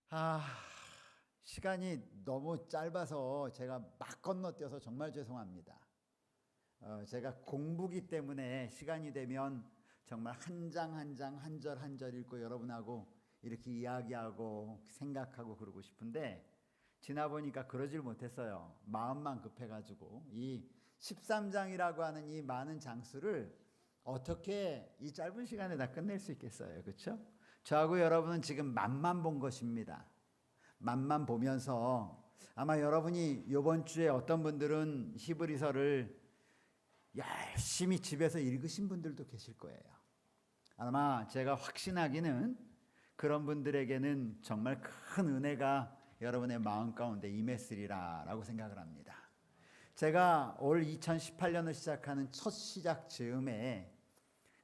아, 시간이 너무 짧아서 제가 막 건너뛰어서 정말 죄송합니다. 제가 공부기 때문에 시간이 되면 정말 한 장 한 장 한 절 한 절 읽고 여러분하고 이렇게 이야기하고 생각하고 그러고 싶은데 지나 보니까 그러질 못했어요. 마음만 급해가지고 이 13장이라고 하는 이 많은 장수를 어떻게 이 짧은 시간에 다 끝낼 수 있겠어요, 그렇죠? 저하고 여러분은 지금 맛만 본 것입니다. 맛만 보면서 아마 여러분이 이번 주에 어떤 분들은 히브리서를 열심히 집에서 읽으신 분들도 계실 거예요. 아마 제가 확신하기는 그런 분들에게는 정말 큰 은혜가 여러분의 마음 가운데 임했으리라라고 생각을 합니다. 제가 올 2018년을 시작하는 첫 시작 즈음에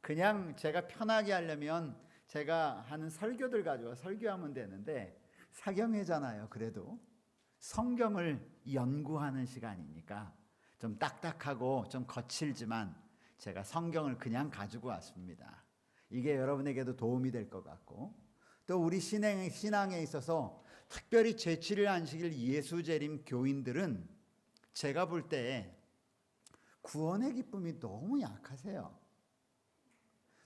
그냥 제가 편하게 하려면 제가 하는 설교들 가지고 설교하면 되는데 사경회잖아요. 그래도 성경을 연구하는 시간이니까 좀 딱딱하고 좀 거칠지만 제가 성경을 그냥 가지고 왔습니다. 이게 여러분에게도 도움이 될 것 같고 또 우리 신앙에 있어서 특별히 제7일 안식일 예수재림 교인들은 제가 볼 때 구원의 기쁨이 너무 약하세요.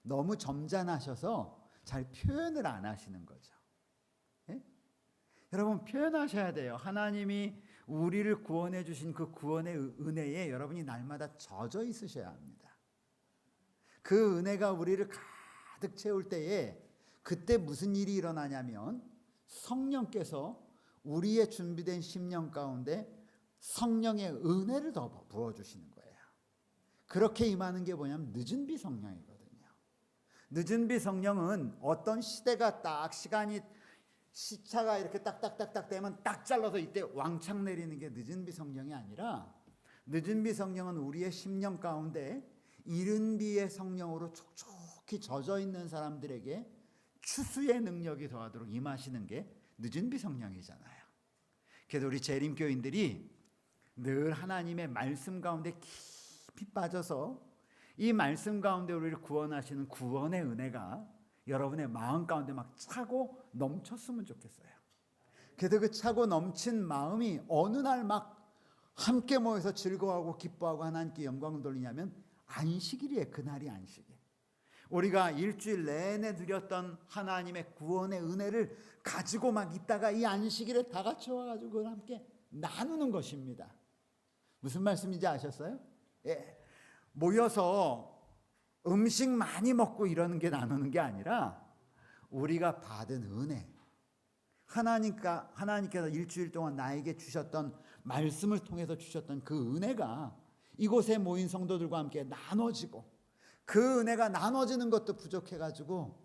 너무 점잖으셔서 잘 표현을 안 하시는 거죠. 예? 여러분 표현하셔야 돼요. 하나님이 우리를 구원해 주신 그 구원의 은혜에 여러분이 날마다 젖어 있으셔야 합니다. 그 은혜가 우리를 가득 채울 때에 그때 무슨 일이 일어나냐면 성령께서 우리의 준비된 심령 가운데 성령의 은혜를 더 부어주시는 거예요. 그렇게 임하는 게 뭐냐면 늦은 비 성령이거든요. 늦은 비 성령은 어떤 시대가 딱 시간이 시차가 이렇게 딱딱딱딱 되면 딱 잘라서 이때 왕창 내리는 게 늦은 비 성령이 아니라 늦은 비 성령은 우리의 심령 가운데 이른 비의 성령으로 촉촉히 젖어 있는 사람들에게 추수의 능력이 더하도록 임하시는 게 늦은 비 성령이잖아요. 그래서 우리 재림교인들이 늘 하나님의 말씀 가운데 깊이 빠져서 이 말씀 가운데 우리를 구원하시는 구원의 은혜가 여러분의 마음 가운데 막 차고 넘쳤으면 좋겠어요. 그래서 그 차고 넘친 마음이 어느 날 막 함께 모여서 즐거워하고 기뻐하고 하나님께 영광을 돌리냐면 안식일이에요. 그날이 안식일. 우리가 일주일 내내 드렸던 하나님의 구원의 은혜를 가지고 막 있다가 이 안식일에 다 같이 와가지고 그걸 함께 나누는 것입니다. 무슨 말씀인지 아셨어요? 예. 모여서 음식 많이 먹고 이러는 게 나누는 게 아니라 우리가 받은 은혜, 하나님께서 일주일 동안 나에게 주셨던 말씀을 통해서 주셨던 그 은혜가 이곳에 모인 성도들과 함께 나눠지고 그 은혜가 나눠지는 것도 부족해가지고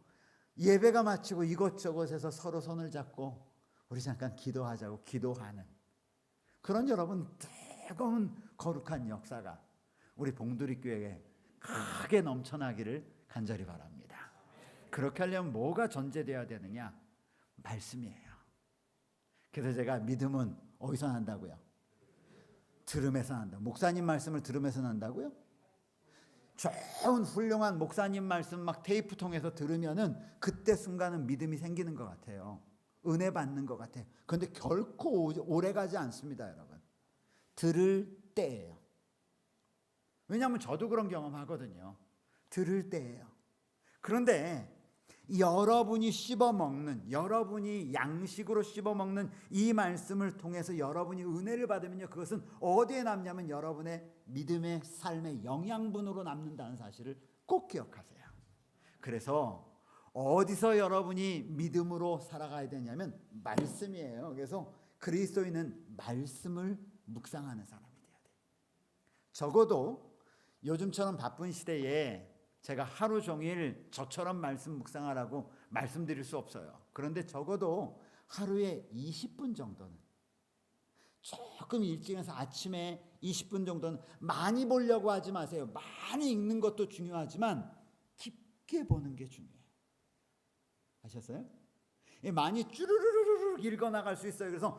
예배가 마치고 이곳저곳에서 서로 손을 잡고 우리 잠깐 기도하자고 기도하는 그런 여러분 뜨거운 거룩한 역사가 우리 봉두리교회에 크게 넘쳐나기를 간절히 바랍니다. 그렇게 하려면 뭐가 전제되어야 되느냐? 말씀이에요. 그래서 제가 믿음은 어디서 난다고요? 들음에서 난다. 목사님 말씀을 들으면서 난다고요? 좋은 훌륭한 목사님 말씀 막 테이프 통해서 들으면은 그때 순간은 믿음이 생기는 것 같아요. 은혜 받는 것 같아요. 그런데 결코 오래 가지 않습니다, 여러분. 들을 때예요. 왜냐하면 저도 그런 경험하거든요. 들을 때예요. 그런데 여러분이 씹어먹는, 여러분이 양식으로 씹어먹는 이 말씀을 통해서 여러분이 은혜를 받으면요, 그것은 어디에 남냐면 여러분의 믿음의 삶의 영양분으로 남는다는 사실을 꼭 기억하세요. 그래서 어디서 여러분이 믿음으로 살아가야 되냐면 말씀이에요. 그래서 그리스도인은 말씀을 묵상하는 사람이 돼야 돼요. 적어도 요즘처럼 바쁜 시대에 제가 하루 종일 저처럼 말씀 묵상하라고 말씀드릴 수 없어요. 그런데 적어도 하루에 20분 정도는 조금 일찍 해서 아침에 20분 정도는 많이 보려고 하지 마세요. 많이 읽는 것도 중요하지만 깊게 보는 게 중요해요. 아셨어요? 많이 쭈르르르르 읽어나갈 수 있어요. 그래서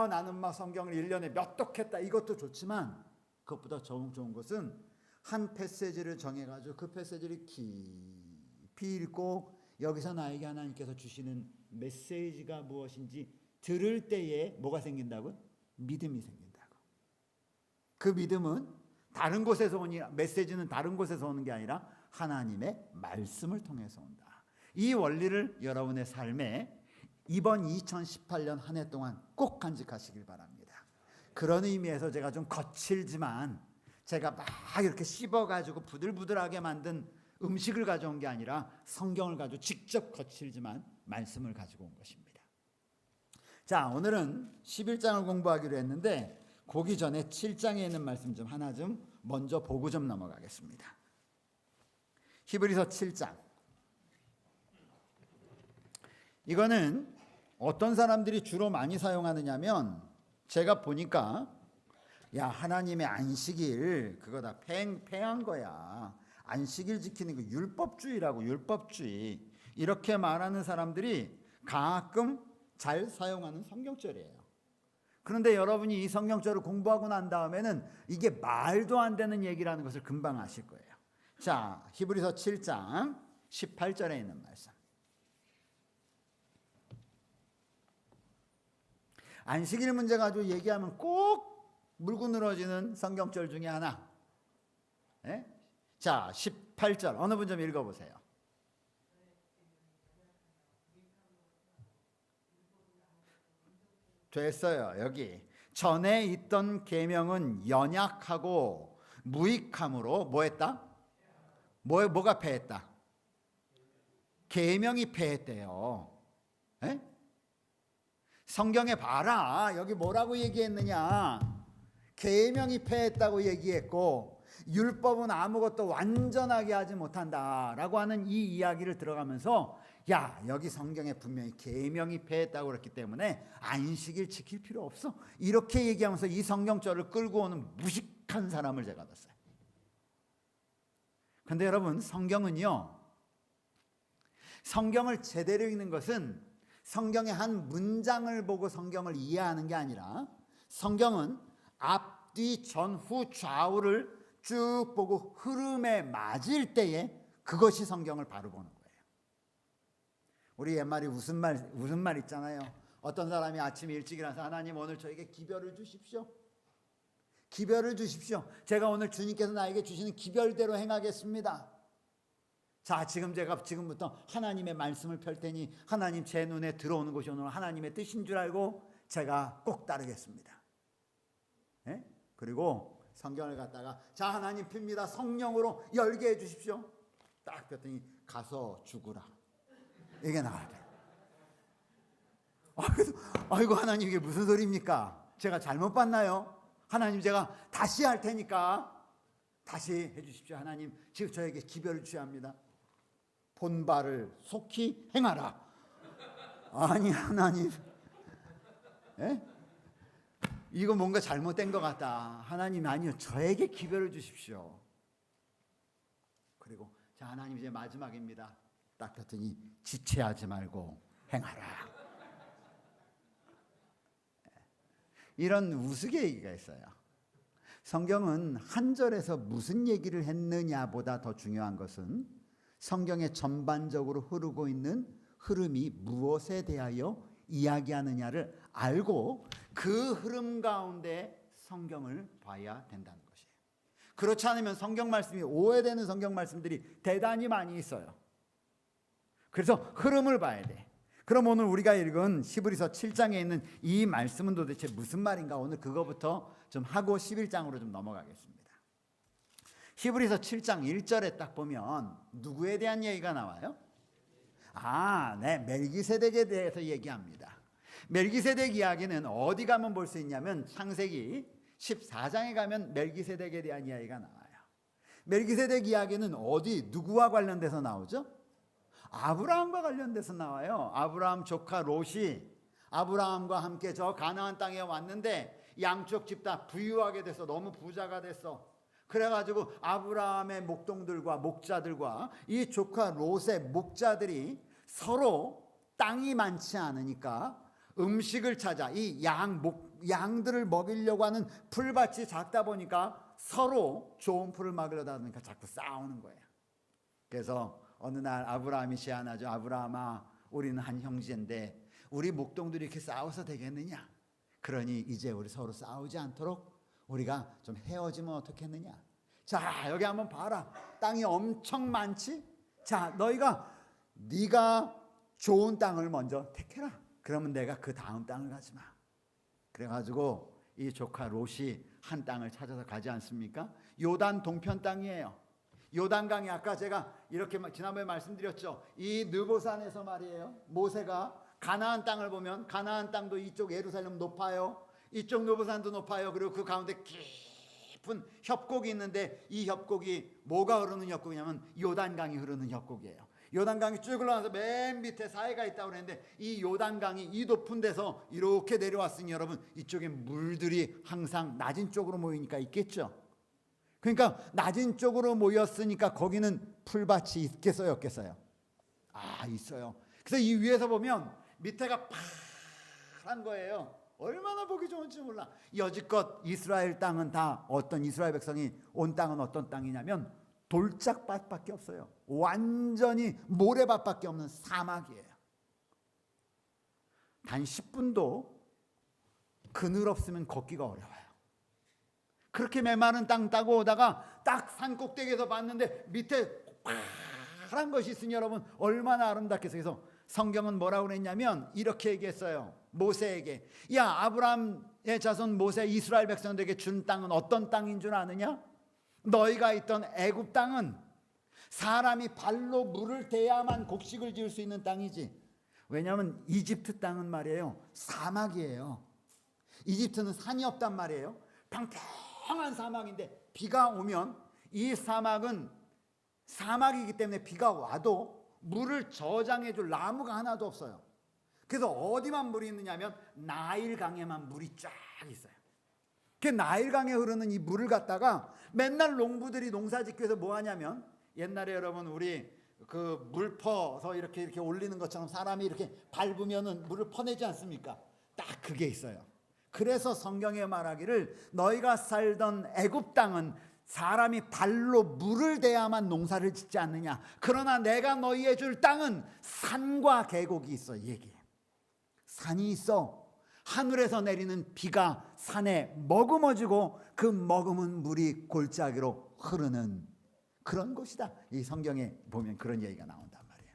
나는 막 성경을 1년에 몇 독했다 이것도 좋지만 그것보다 좋은 것은 한 패시지를 정해가지고 그 패시지를 깊이 읽고 여기서 나에게 하나님께서 주시는 메시지가 무엇인지 들을 때에 뭐가 생긴다고? 믿음이 생긴다고. 그 믿음은 다른 곳에서 오니, 메시지는 다른 곳에서 오는 게 아니라 하나님의 말씀을 통해서 온다. 이 원리를 여러분의 삶에 이번 2018년 한 해 동안 꼭 간직하시길 바랍니다. 그런 의미에서 제가 좀 거칠지만 제가 막 이렇게 씹어가지고 부들부들하게 만든 음식을 가져온 게 아니라 성경을 가지고 직접 거칠지만 말씀을 가지고 온 것입니다. 자, 오늘은 11장을 공부하기로 했는데 보기 전에 7장에 있는 말씀 좀 하나 좀 먼저 보고 좀 넘어가겠습니다. 히브리서 7장. 이거는 어떤 사람들이 주로 많이 사용하느냐면 제가 보니까 야, 하나님의 안식일 그거 다 폐한 거야. 안식일 지키는 거 율법주의라고, 율법주의. 이렇게 말하는 사람들이 가끔 잘 사용하는 성경절이에요. 그런데 여러분이 이 성경절을 공부하고 난 다음에는 이게 말도 안 되는 얘기라는 것을 금방 아실 거예요. 자, 히브리서 7장 18절에 있는 말씀. 안식일 문제 가지고 얘기하면 꼭 물고 늘어지는 성경절 중에 하나. 예? 자, 18절 어느 분 좀 읽어보세요. 됐어요. 여기 전에 있던 계명은 연약하고 무익함으로 뭐했다? 뭐가 패했다? 계명이 패했대요. 에? 성경에 봐라. 여기 뭐라고 얘기했느냐? 계명이 패했다고 얘기했고 율법은 아무것도 완전하게 하지 못한다라고 하는 이 이야기를 들어가면서 야, 여기 성경에 분명히 계명이 패했다고 그랬기 때문에 안식일 지킬 필요 없어. 이렇게 얘기하면서 이 성경절을 끌고 오는 무식한 사람을 제가 봤어요. 그런데 여러분, 성경은요, 성경을 제대로 읽는 것은 성경의 한 문장을 보고 성경을 이해하는 게 아니라 성경은 앞뒤 전후 좌우를 쭉 보고 흐름에 맞을 때에 그것이 성경을 바로 보는 거예요. 우리 옛말에 무슨 말 있잖아요. 어떤 사람이 아침에 일찍 일어나서 하나님 오늘 저에게 기별을 주십시오. 기별을 주십시오. 제가 오늘 주님께서 나에게 주시는 기별대로 행하겠습니다. 자, 제가 지금부터 하나님의 말씀을 펼 테니 하나님 제 눈에 들어오는 것이 오늘 하나님의 뜻인 줄 알고 제가 꼭 따르겠습니다. 예? 그리고 성경을 갖다가 자, 하나님 핍니다. 성령으로 열게 해 주십시오. 딱 폈더니 가서 죽으라. 이게 나와야 돼요. 아이고 하나님 이게 무슨 소리입니까? 제가 잘못 봤나요? 하나님 제가 다시 할 테니까 다시 해 주십시오. 하나님 지금 저에게 기별을 취합니다. 본바를 속히 행하라. 아니 하나님, 에? 이거 뭔가 잘못된 것 같다. 하나님 아니요, 저에게 기별을 주십시오. 그리고 자, 하나님 이제 마지막입니다. 딱 켰더니 지체하지 말고 행하라. 이런 우스갯얘기가 있어요. 성경은 한 절에서 무슨 얘기를 했느냐보다 더 중요한 것은 성경에 전반적으로 흐르고 있는 흐름이 무엇에 대하여 이야기하느냐를 알고 그 흐름 가운데 성경을 봐야 된다는 것이에요. 그렇지 않으면 성경 말씀이 오해되는 성경 말씀들이 대단히 많이 있어요. 그래서 흐름을 봐야 돼. 그럼 오늘 우리가 읽은 히브리서 7장에 있는 이 말씀은 도대체 무슨 말인가? 오늘 그거부터 좀 하고 11장으로 좀 넘어가겠습니다. 히브리서 7장 1절에 딱 보면 누구에 대한 얘기가 나와요? 네, 멜기세덱에 대해서 얘기합니다. 멜기세덱 이야기는 어디 가면 볼 수 있냐면 창세기 14장에 가면 멜기세덱에 대한 이야기가 나와요. 멜기세덱 이야기는 어디 누구와 관련돼서 나오죠? 아브라함과 관련돼서 나와요. 아브라함 조카 롯이 아브라함과 함께 저 가나안 땅에 왔는데 양쪽 집 다 부유하게 돼서 너무 부자가 됐어. 그래가지고 아브라함의 목동들과 목자들과 이 조카 롯의 목자들이 서로 땅이 많지 않으니까 음식을 찾아 이 양들을 먹이려고 하는 풀밭이 작다 보니까 서로 좋은 풀을 막으려다 보니까 자꾸 싸우는 거예요. 그래서 어느 날 아브라함이 제안하죠. 아브라함아, 우리는 한 형제인데 우리 목동들이 이렇게 싸워서 되겠느냐? 그러니 이제 우리 서로 싸우지 않도록 우리가 좀 헤어지면 어떻겠느냐? 자, 여기 한번 봐라. 땅이 엄청 많지? 자, 네가 좋은 땅을 먼저 택해라. 그러면 내가 그 다음 땅을 가지 마. 그래가지고 이 조카 롯이 한 땅을 찾아서 가지 않습니까? 요단 동편 땅이에요. 요단강이 아까 제가 이렇게 지난번에 말씀드렸죠. 이 느보산에서 말이에요. 모세가 가나안 땅을 보면 가나안 땅도 이쪽 예루살렘 높아요. 이쪽 느보산도 높아요. 그리고 그 가운데 깊은 협곡이 있는데 이 협곡이 뭐가 흐르는 협곡이냐면 요단강이 흐르는 협곡이에요. 요단강이 쭉 흘러가서 맨 밑에 사해가 있다고 그랬는데 이 요단강이 이 높은 데서 이렇게 내려왔으니 여러분 이쪽에 물들이 항상 낮은 쪽으로 모이니까 있겠죠. 그러니까 낮은 쪽으로 모였으니까 거기는 풀밭이 있겠어요, 없겠어요? 있어요. 그래서 이 위에서 보면 밑에가 파란 거예요. 얼마나 보기 좋은지 몰라. 여지껏 이스라엘 땅은 다 어떤 이스라엘 백성이 온 땅은 어떤 땅이냐면 돌짝밭밖에 없어요. 완전히 모래밭밖에 없는 사막이에요. 단 10분도 그늘 없으면 걷기가 어려워요. 그렇게 메마른 땅 따고 오다가 딱 산 꼭대기에서 봤는데 밑에 파란 것이 있으니 여러분 얼마나 아름답겠어요. 그래서 성경은 뭐라고 그랬냐면 이렇게 얘기했어요. 모세에게, 야, 아브라함의 자손 모세 이스라엘 백성들에게 준 땅은 어떤 땅인 줄 아느냐? 너희가 있던 애굽 땅은 사람이 발로 물을 대야만 곡식을 지을 수 있는 땅이지. 왜냐하면 이집트 땅은 말이에요, 사막이에요. 이집트는 산이 없단 말이에요. 평평한 사막인데 비가 오면 이 사막은 사막이기 때문에 비가 와도 물을 저장해 줄 나무가 하나도 없어요. 그래서 어디만 물이 있느냐면 나일강에만 물이 쫙 있어요. 그 나일강에 흐르는 이 물을 갖다가 맨날 농부들이 농사짓기 위해서 뭐 하냐면, 옛날에 여러분 우리 그 물 퍼서 이렇게 올리는 것처럼 사람이 이렇게 밟으면은 물을 퍼내지 않습니까? 딱 그게 있어요. 그래서 성경에 말하기를 너희가 살던 애굽 땅은 사람이 발로 물을 대야만 농사를 짓지 않느냐. 그러나 내가 너희에 줄 땅은 산과 계곡이 있어. 얘기해. 산이 있어. 하늘에서 내리는 비가 산에 머금어지고 그 머금은 물이 골짜기로 흐르는 그런 곳이다. 이 성경에 보면 그런 얘기가 나온단 말이에요.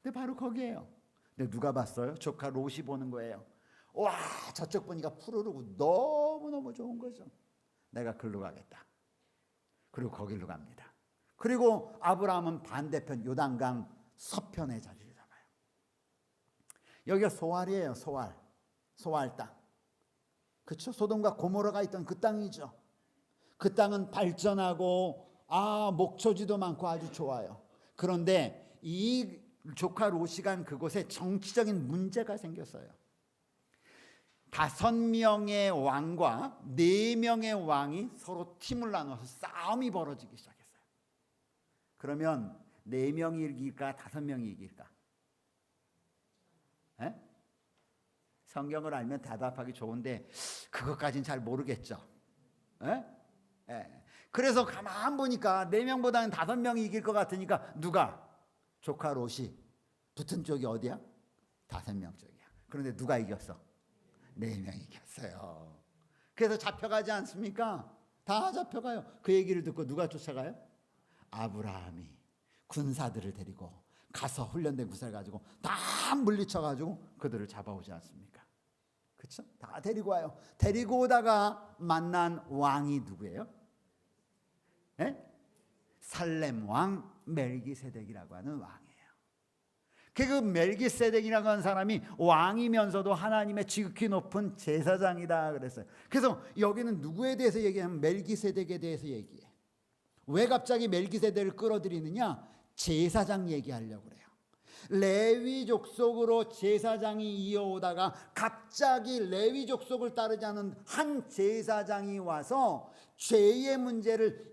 근데 바로 거기에요. 근데 누가 봤어요? 조카 롯이 보는 거예요. 와, 저쪽 보니까 푸르르고 너무너무 좋은 거죠. 내가 글로 가겠다. 그리고 거기로 갑니다. 그리고 아브라함은 반대편 요단강 서편의 자리를 잡아요. 여기가 소알이에요. 소알 땅. 그렇죠? 소돔과 고모라가 있던 그 땅이죠. 그 땅은 발전하고 목초지도 많고 아주 좋아요. 그런데 이 조카 롯이 간 그곳에 정치적인 문제가 생겼어요. 5명의 왕과 4명의 왕이 서로 팀을 나눠서 싸움이 벌어지기 시작했어요. 그러면 4명이 이길까 5명이 이길까? 에? 성경을 알면 대답하기 좋은데 그것까지는 잘 모르겠죠. 에? 에. 그래서 가만 보니까 4명보다는 5명이 이길 것 같으니까 누가? 조카 롯이 붙은 쪽이 어디야? 5명 쪽이야. 그런데 누가 이겼어? 4명이 이겼어요. 그래서 잡혀가지 않습니까? 다 잡혀가요. 그 얘기를 듣고 누가 쫓아가요? 아브라함이 군사들을 데리고 가서 훈련된 군사를 가지고 다 물리쳐가지고 그들을 잡아오지 않습니까? 그렇죠? 다 데리고 와요. 데리고 오다가 만난 왕이 누구예요? 살렘 왕 멜기세덱이라고 하는 왕이에요. 그 멜기세덱이라고 하는 사람이 왕이면서도 하나님의 지극히 높은 제사장이다 그랬어요. 그래서 여기는 누구에 대해서 얘기하면 멜기세덱에 대해서 얘기해. 왜 갑자기 멜기세덱을 끌어들이느냐? 제사장 얘기하려고 그래요. 레위 족속으로 제사장이 이어오다가 갑자기 레위 족속을 따르지 않은 한 제사장이 와서 죄의 문제를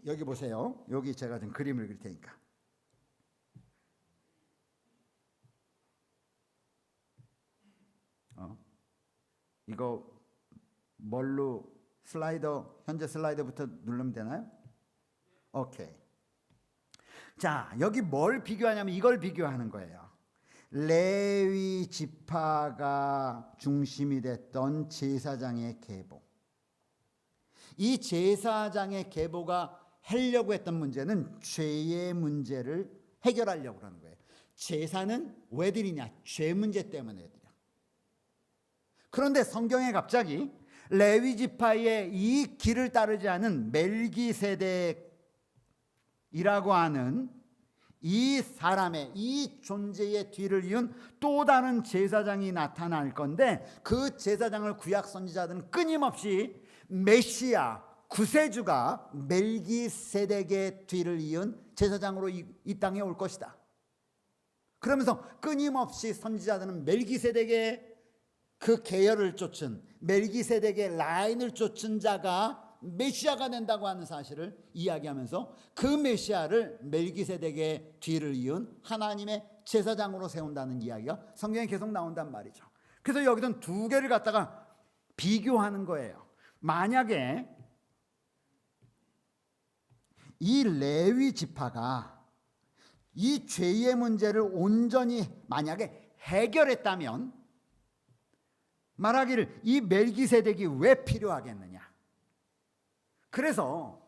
여기 보세요. 여기 제가 좀 그림을 그릴 테니까. 이거 뭘로 현재 슬라이더부터 누르면 되나요? 오케이. 자, 여기 뭘 비교하냐면 이걸 비교하는 거예요. 레위 지파가 중심이 됐던 제사장의 계보. 이 제사장의 계보가 하려고 했던 문제는 죄의 문제를 해결하려고 하는 거예요. 제사는 왜 드리냐? 죄 문제 때문에 드려. 그런데 성경에 갑자기 레위 지파의 이 길을 따르지 않은 멜기세덱이라고 하는 이 사람의 이 존재의 뒤를 이은 또 다른 제사장이 나타날 건데, 그 제사장을 구약 선지자들은 끊임없이 메시아 구세주가 멜기세덱의 뒤를 이은 제사장으로 이 땅에 올 것이다. 그러면서 끊임없이 선지자들은 멜기세덱의 그 계열을 쫓은, 멜기세덱의 라인을 쫓은 자가 메시아가 된다고 하는 사실을 이야기하면서 그 메시아를 멜기세덱의 뒤를 이은 하나님의 제사장으로 세운다는 이야기가 성경에 계속 나온단 말이죠. 그래서 여기서는 두 개를 갖다가 비교하는 거예요. 만약에 이 레위 지파가 이 죄의 문제를 온전히 만약에 해결했다면 말하기를 이 멜기세덱이 왜 필요하겠느냐. 그래서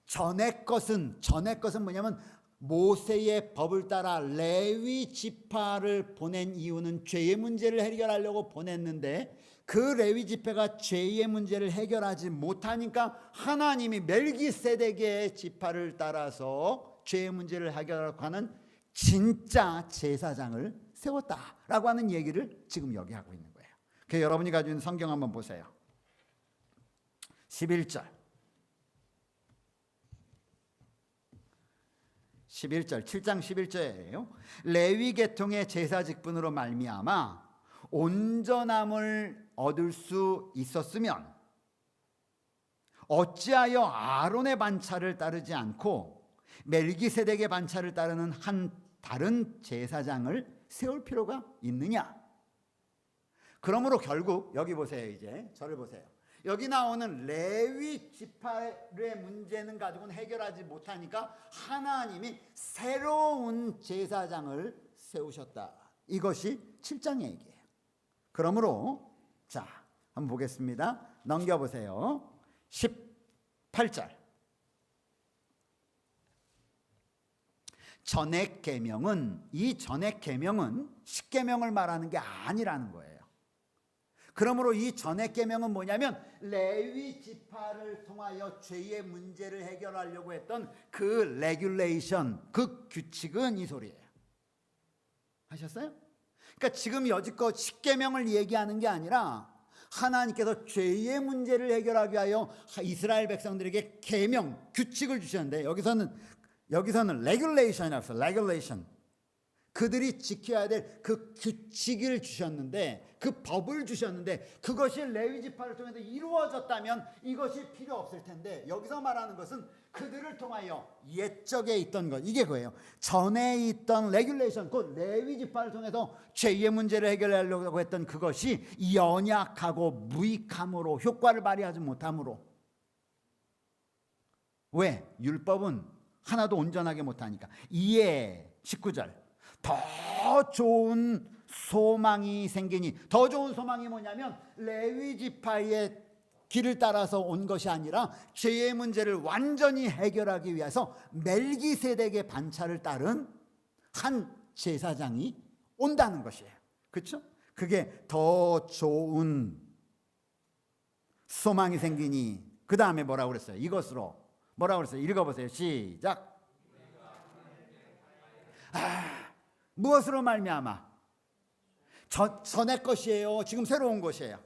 전의 것은 뭐냐면 모세의 법을 따라 레위 지파를 보낸 이유는 죄의 문제를 해결하려고 보냈는데, 그 레위 지파가 죄의 문제를 해결하지 못하니까 하나님이 멜기세덱의 지파를 따라서 죄의 문제를 해결하려고 하는 진짜 제사장을 세웠다라고 하는 얘기를 지금 여기 하고 있는 거예요. 그래서 여러분이 가지고 있는 성경 한번 보세요. 11절 7장 11절이에요. 레위 계통의 제사 직분으로 말미암아 온전함을 얻을 수 있었으면 어찌하여 아론의 반차를 따르지 않고 멜기세덱의 반차를 따르는 한 다른 제사장을 세울 필요가 있느냐. 그러므로 결국 여기 보세요. 이제 저를 보세요. 여기 나오는 레위 지파의 문제는 가지고는 해결하지 못하니까 하나님이 새로운 제사장을 세우셨다. 이것이 7장의 얘기예요. 그러므로 자, 한번 보겠습니다. 넘겨보세요. 18절. 전액 계명은, 이 전액 계명은 십계명을 말하는 게 아니라는 거예요. 그러므로 이 전액 계명은 뭐냐면 레위 지파를 통하여 죄의 문제를 해결하려고 했던 그 레귤레이션, 그 규칙은 이 소리예요. 하셨어요? 그러니까 지금 여지껏 십계명을 얘기하는 게 아니라 하나님께서 죄의 문제를 해결하기 위하여 이스라엘 백성들에게 계명, 규칙을 주셨는데, 여기서는 레귤레이션이라고 했어요. 레귤레이션. 그들이 지켜야 될 그 규칙을 주셨는데, 그 법을 주셨는데, 그것이 레위 지파를 통해서 이루어졌다면 이것이 필요 없을 텐데, 여기서 말하는 것은 그들을 통하여 옛적에 있던 것, 이게 그거예요. 전에 있던 레귤레이션, 곧 레위 지파를 통해서 죄의 문제를 해결하려고 했던 그것이 연약하고 무익함으로, 효과를 발휘하지 못함으로. 왜? 율법은 하나도 온전하게 못하니까. 이에 19절 더 좋은 소망이 생기니, 더 좋은 소망이 뭐냐면 레위 지파의 길을 따라서 온 것이 아니라 죄의 문제를 완전히 해결하기 위해서 멜기세덱의 반차를 따른 한 제사장이 온다는 것이에요. 그렇죠? 그게 더 좋은 소망이 생기니, 그 다음에 뭐라고 그랬어요? 이것으로 뭐라고 그랬어요? 읽어보세요. 시작. 무엇으로 말미암아? 전의 것이에요? 지금 새로운 것이에요?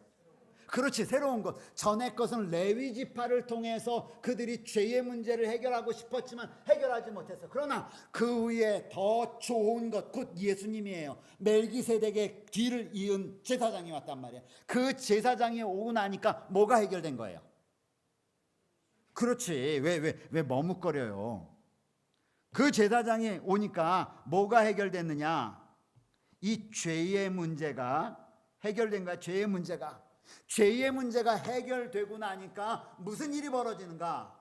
그렇지, 새로운 것. 전의 것은 레위 지파를 통해서 그들이 죄의 문제를 해결하고 싶었지만 해결하지 못했어. 그러나 그 위에 더 좋은 것, 곧 예수님이에요. 멜기세덱의 뒤를 이은 제사장이 왔단 말이에요. 그 제사장이 오고 나니까 뭐가 해결된 거예요? 그렇지. 왜 머뭇거려요? 그 제사장이 오니까 뭐가 해결됐느냐? 이 죄의 문제가 해결된 거야. 죄의 문제가 해결되고 나니까 무슨 일이 벌어지는가?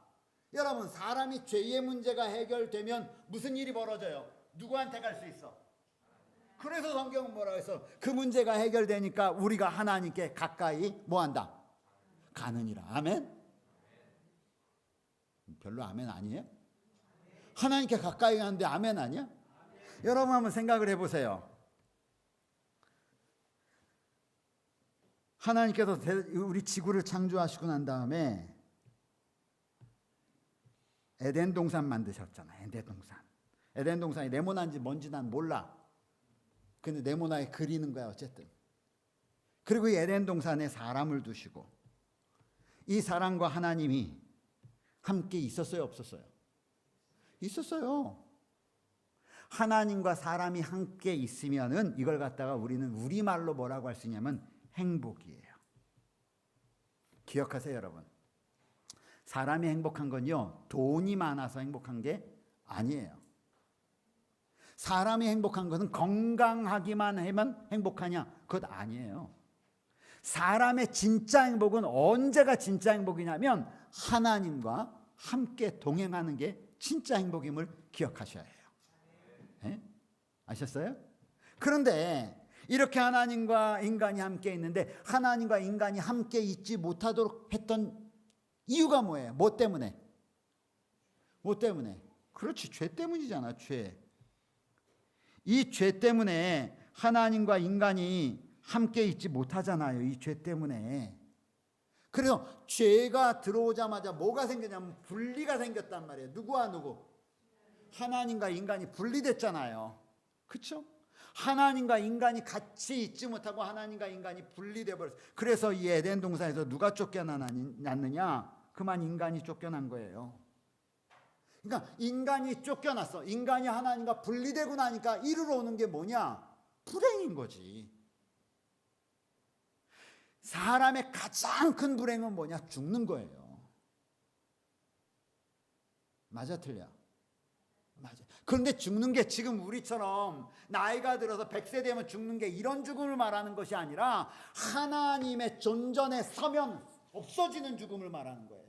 여러분, 사람이 죄의 문제가 해결되면 무슨 일이 벌어져요? 누구한테 갈 수 있어? 그래서 성경은 뭐라고 해서 그 문제가 해결되니까 우리가 하나님께 가까이 뭐한다? 가느니라. 아멘? 별로 아멘 아니에요? 하나님께 가까이 가는데 아멘 아니야? 여러분 한번 생각을 해보세요. 하나님께서 우리 지구를 창조하시고 난 다음에 에덴 동산 만드셨잖아요. 에덴 동산. 에덴 동산이 네모난지 뭔지 난 몰라. 근데 네모나게 그리는 거야 어쨌든. 그리고 이 에덴 동산에 사람을 두시고 이 사람과 하나님이 함께 있었어요, 없었어요? 있었어요. 하나님과 사람이 함께 있으면은 이걸 갖다가 우리는 우리말로 뭐라고 할 수 있냐면 행복이에요. 기억하세요, 여러분. 사람이 행복한 건요, 돈이 많아서 행복한 게 아니에요. 사람이 행복한 것은 건강하기만 하면 행복하냐? 그것 아니에요. 사람의 진짜 행복은 언제가 진짜 행복이냐면 하나님과 함께 동행하는 게 진짜 행복임을 기억하셔야 해요. 네? 아셨어요? 그런데 이렇게 하나님과 인간이 함께 있는데 하나님과 인간이 함께 있지 못하도록 했던 이유가 뭐예요? 뭐 때문에? 뭐 때문에? 그렇지, 죄 때문이잖아, 죄. 이 죄 때문에 하나님과 인간이 함께 있지 못하잖아요. 이 죄 때문에. 그래서 죄가 들어오자마자 뭐가 생겼냐면 분리가 생겼단 말이에요. 누구와 누구? 하나님과 인간이 분리됐잖아요. 그렇죠? 하나님과 인간이 같이 있지 못하고 하나님과 인간이 분리돼 버렸어요. 그래서 이 에덴 동산에서 누가 쫓겨났느냐? 그만 인간이 쫓겨난 거예요. 그러니까 인간이 쫓겨났어. 인간이 하나님과 분리되고 나니까 이르러 오는 게 뭐냐? 불행인 거지. 사람의 가장 큰 불행은 뭐냐? 죽는 거예요. 맞아, 틀려? 맞아. 그런데 죽는 게 지금 우리처럼 나이가 들어서 100세 되면 죽는 게 이런 죽음을 말하는 것이 아니라 하나님의 존전에 서면 없어지는 죽음을 말하는 거예요.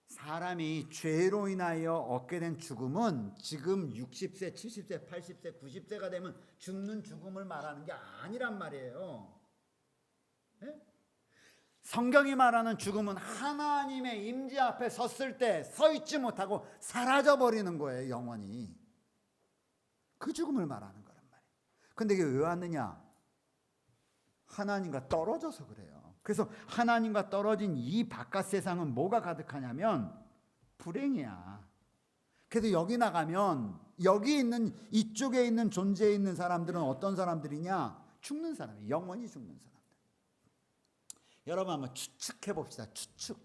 사람이 죄로 인하여 얻게 된 죽음은 지금 60세, 70세, 80세, 90세가 되면 죽는 죽음을 말하는 게 아니란 말이에요. 네? 성경이 말하는 죽음은 하나님의 임재 앞에 섰을 때 서 있지 못하고 사라져 버리는 거예요, 영원히. 그 죽음을 말하는 거란 말이에요. 근데 이게 왜 왔느냐? 하나님과 떨어져서 그래요. 그래서 하나님과 떨어진 이 바깥 세상은 뭐가 가득하냐면 불행이야. 그래서 여기 나가면 여기 있는 이쪽에 있는 존재에 있는 사람들은 어떤 사람들이냐? 죽는 사람이에요. 영원히 죽는 사람들. 여러분 한번 추측해 봅시다. 추측.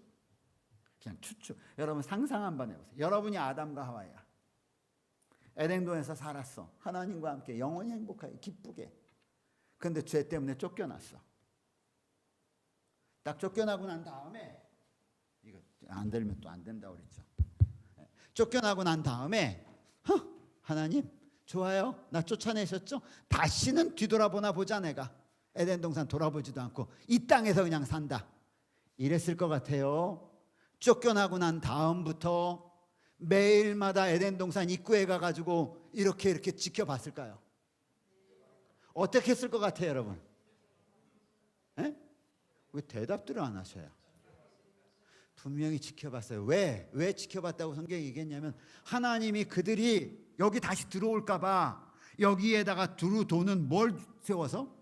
그냥 추측. 여러분 상상 한번 해보세요. 여러분이 아담과 하와야. 에덴동에서 살았어. 하나님과 함께 영원히 행복하게 기쁘게. 그런데 죄 때문에 쫓겨났어. 딱 쫓겨나고 난 다음에 이거 안 들면 또 안 된다고 그랬죠. 쫓겨나고 난 다음에 하나님 좋아요. 나 쫓아내셨죠? 다시는 뒤돌아보나 보자 내가. 에덴 동산 돌아보지도 않고 이 땅에서 그냥 산다. 이랬을 것 같아요. 쫓겨나고 난 다음부터 매일마다 에덴 동산 입구에 가가지고 이렇게 지켜봤을까요? 어떻게 했을 것 같아요, 여러분? 에? 왜 대답들을 안 하셔요? 분명히 지켜봤어요. 왜 지켜봤다고 성경이 얘기했냐면 하나님이 그들이 여기 다시 들어올까 봐 여기에다가 두루 도는 뭘 세워서?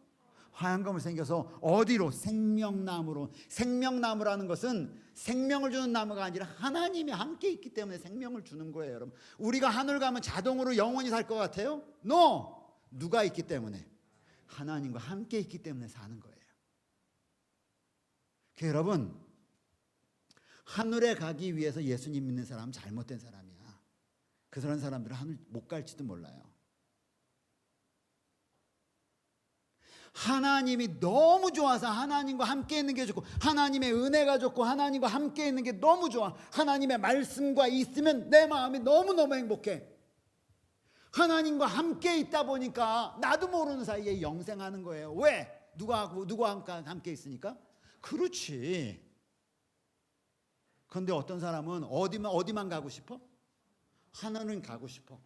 화양검을 생겨서 어디로? 생명나무로. 생명나무라는 것은 생명을 주는 나무가 아니라 하나님이 함께 있기 때문에 생명을 주는 거예요, 여러분. 우리가 하늘 가면 자동으로 영원히 살 것 같아요? No! 누가 있기 때문에? 하나님과 함께 있기 때문에 사는 거예요. 여러분, 하늘에 가기 위해서 예수님 믿는 사람은 잘못된 사람이야. 그런 사람들은 하늘 못 갈지도 몰라요. 하나님이 너무 좋아서 하나님과 함께 있는 게 좋고 하나님의 은혜가 좋고 하나님과 함께 있는 게 너무 좋아. 하나님의 말씀과 있으면 내 마음이 너무너무 행복해. 하나님과 함께 있다 보니까 나도 모르는 사이에 영생하는 거예요. 왜? 누가 함께 있으니까? 그렇지. 그런데 어떤 사람은 어디만 가고 싶어? 하늘은 가고 싶어.